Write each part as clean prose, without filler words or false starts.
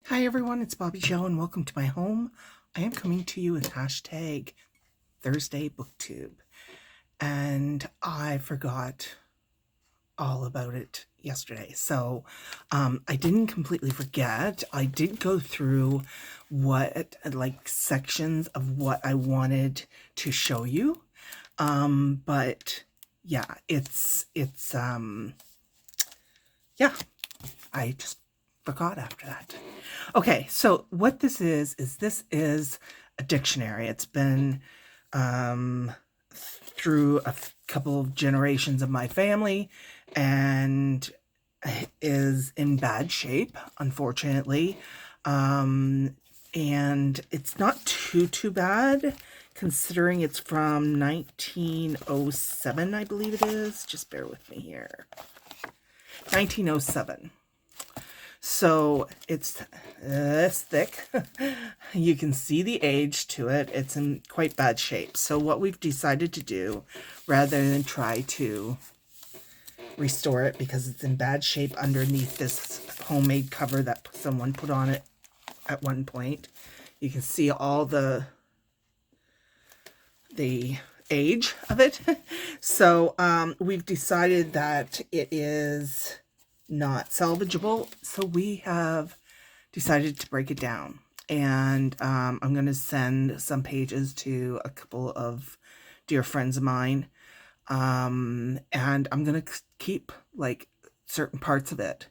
Hi everyone, it's Bobbi-Jo and welcome to my home. I am coming to you with hashtag Thursday BookTube, and I forgot all about it yesterday. So I didn't completely forget. I did go through sections of what I wanted to show you. But yeah, yeah, I just forgot after that. Okay, so what this is this is a dictionary. It's been through a couple of generations of my family and is in bad shape, unfortunately. And it's not too bad considering it's from 1907, I believe it is. Just bear with me here. 1907. So it's thick. You can see the age to it. It's in quite bad shape. So what we've decided to do, rather than try to restore it because it's in bad shape underneath this homemade cover that someone put on it at one point, you can see all the age of it. So we've decided that it is not salvageable, so we have decided to break it down, and I'm going to send some pages to a couple of dear friends of mine, and I'm going to keep like certain parts of it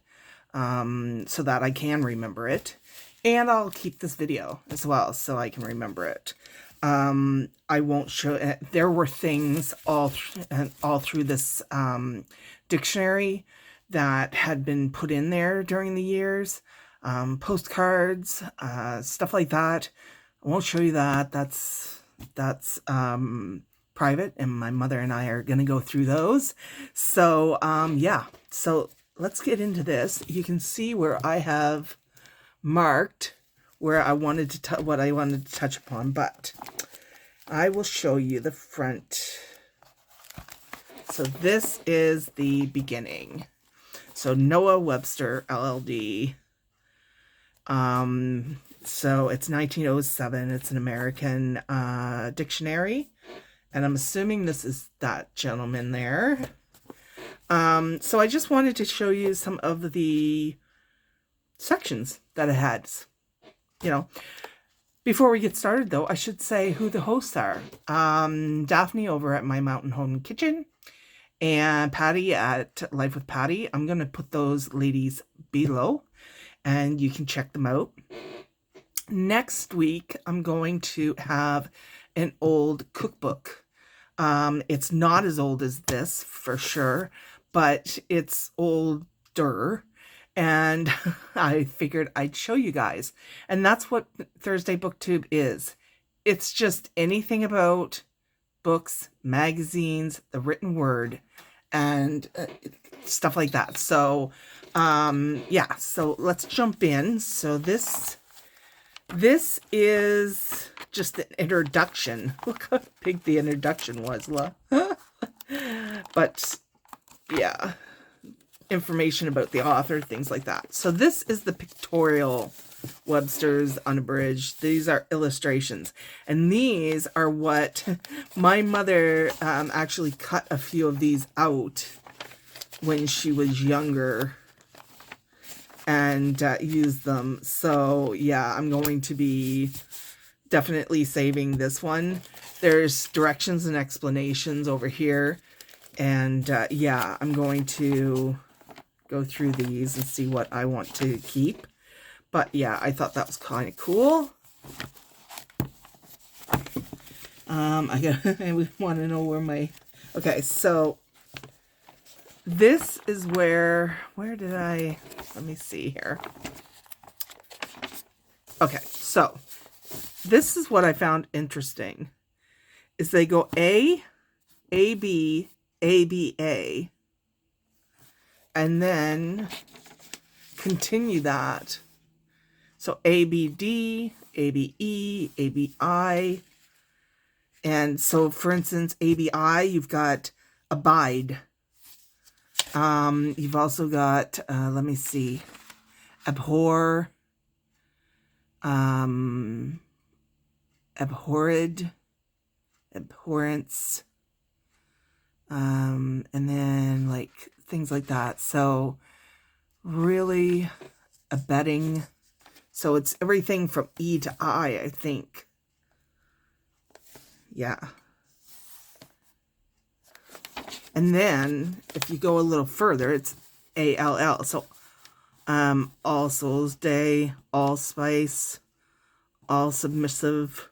so that I can remember it, and I'll keep this video as well so I can remember it. I won't show it. There were things all through this dictionary that had been put in there during the years, postcards, stuff like that. I won't show you that. That's private, and my mother and I are going to go through those. So yeah, so let's get into this. You can see where I have marked where I wanted to what I wanted to touch upon, but I will show you the front. So this is the beginning. So Noah Webster LLD. So it's 1907. It's an American dictionary, and I'm assuming this is that gentleman there. So I just wanted to show you some of the sections that it has. You know, before we get started, though, I should say who the hosts are. Daphne over at My Mountain Home Kitchen, and Patty at Life with Patty. I'm going to put those ladies below, and you can check them out. Next week, I'm going to have an old cookbook. It's not as old as this, for sure, but it's older. And I figured I'd show you guys. And that's what Thursday BookTube is. It's just anything about books, magazines, the written word, and stuff like that. So, yeah, so let's jump in. So this is just an introduction. Look how big the introduction was, look. But, yeah, information about the author, things like that. So this is the pictorial Webster's Unabridged. These are illustrations, and these are what my mother actually cut a few of these out when she was younger and used them. So yeah, I'm going to be definitely saving this one. There's directions and explanations over here, and yeah, I'm going to go through these and see what I want to keep. But yeah, I thought that was kind of cool. I want to know where my, okay, so this is where did I, let me see here. Okay, so this is what I found interesting, is they go A, B, A, and then continue that. So ABD, ABE, ABI. And so, for instance, ABI, you've got abide. You've also got, let me see, abhor, abhorred, abhorrence, and then like things like that. So really abetting. So it's everything from E to I think. Yeah. And then if you go a little further, it's ALL. So All Souls Day, Allspice, All Submissive,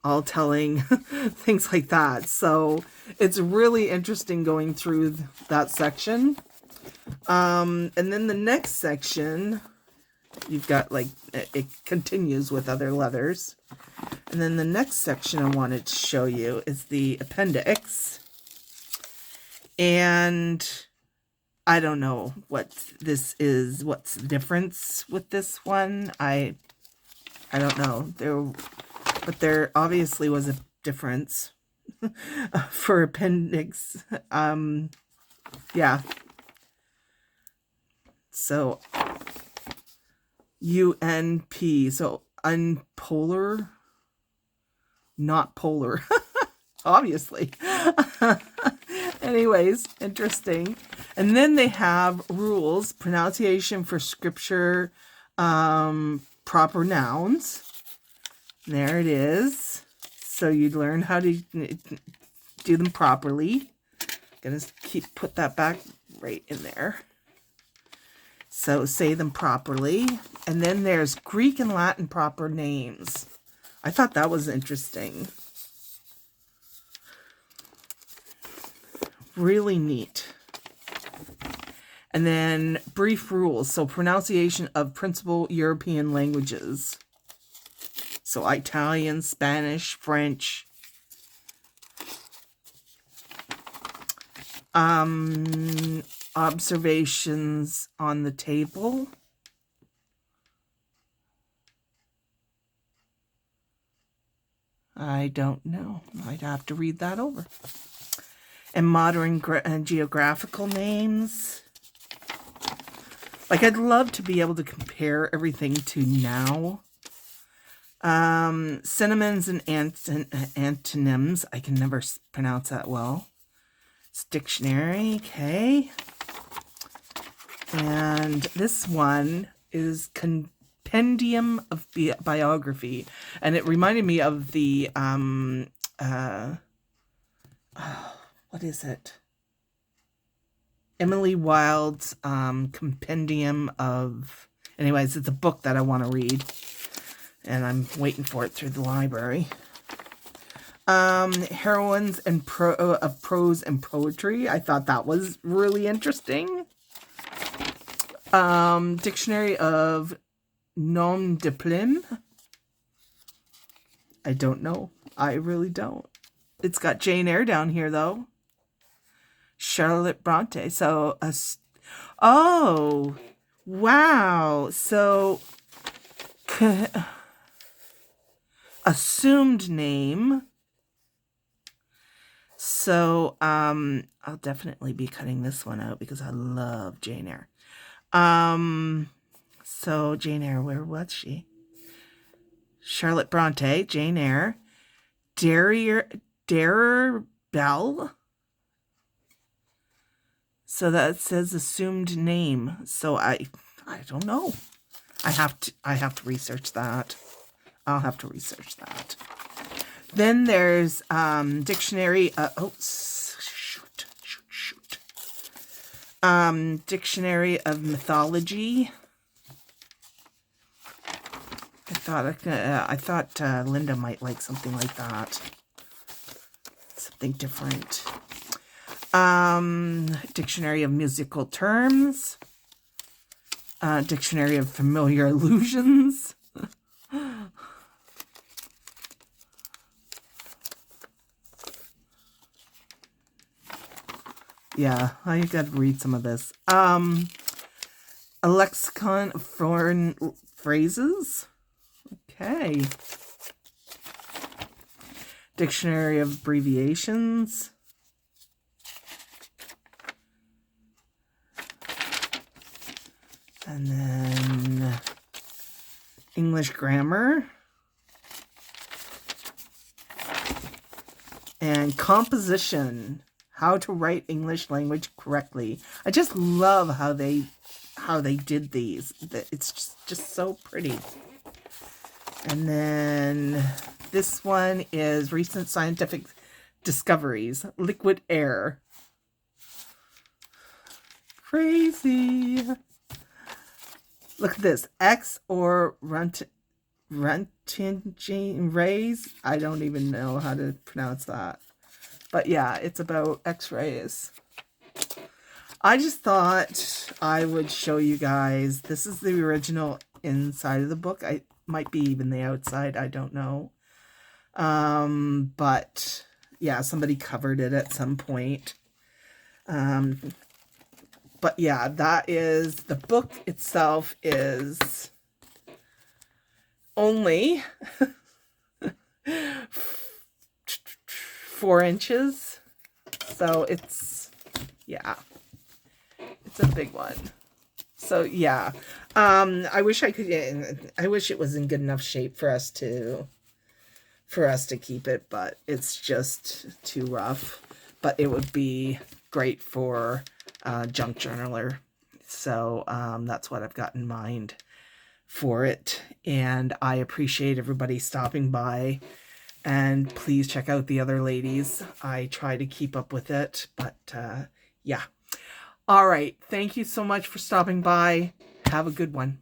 All Telling, things like that. So it's really interesting going through that section. And then the next section, you've got like, it continues with other letters. And then the next section I wanted to show you is the appendix. And I don't know what this is, what's the difference with this one. I don't know. But there obviously was a difference for appendix. Yeah. So UNP, so unpolar, not polar, obviously. Anyways, interesting. And then they have rules, pronunciation for scripture, proper nouns. There it is. So you'd learn how to do them properly. Gonna put that back right in there. So say them properly. And then there's Greek and Latin proper names. I thought that was interesting. Really neat. And then brief rules. So pronunciation of principal European languages. So Italian, Spanish, French. Observations on the table. I don't know. I'd have to read that over. And modern geographical names. Like, I'd love to be able to compare everything to now. Synonyms and antonyms. I can never pronounce that well. It's dictionary, okay. And this one is compendium of biography. And it reminded me of the, what is it? Emily Wilde's compendium of... Anyways, it's a book that I want to read. And I'm waiting for it through the library. Heroines and of prose and poetry. I thought that was really interesting. Dictionary of nom de plume. I don't know. I really don't. It's got Jane Eyre down here, though. Charlotte Bronte. So, oh, wow. So, assumed name. So, I'll definitely be cutting this one out because I love Jane Eyre. So Jane Eyre, where was she? Charlotte Bronte, Jane Eyre, Darer Bell. So that says assumed name. So I don't know. I have to research that. I'll have to research that. Then there's dictionary. Dictionary of mythology. I thought Linda might like something like that. Something different. Dictionary of musical terms. Dictionary of familiar allusions. Yeah, I got to read some of this. A lexicon of foreign phrases. Okay. Dictionary of abbreviations. And then English grammar, and composition, how to write English language correctly. I just love how they did these. It's just so pretty. And then this one is recent scientific discoveries, liquid air. Crazy. Look at this, X or Röntgen rays. I don't even know how to pronounce that. But yeah, it's about X-rays. I just thought I would show you guys. This is the original inside of the book. I might be even the outside. I don't know. But yeah, somebody covered it at some point. But yeah, that is, the book itself is only 4 inches. So it's, yeah, it's a big one. So yeah, I wish I wish it was in good enough shape for us to keep it, but it's just too rough. But it would be great for junk journaler. So that's what I've got in mind for it. And I appreciate everybody stopping by. And please check out the other ladies. I try to keep up with it, but yeah. All right. Thank you so much for stopping by. Have a good one.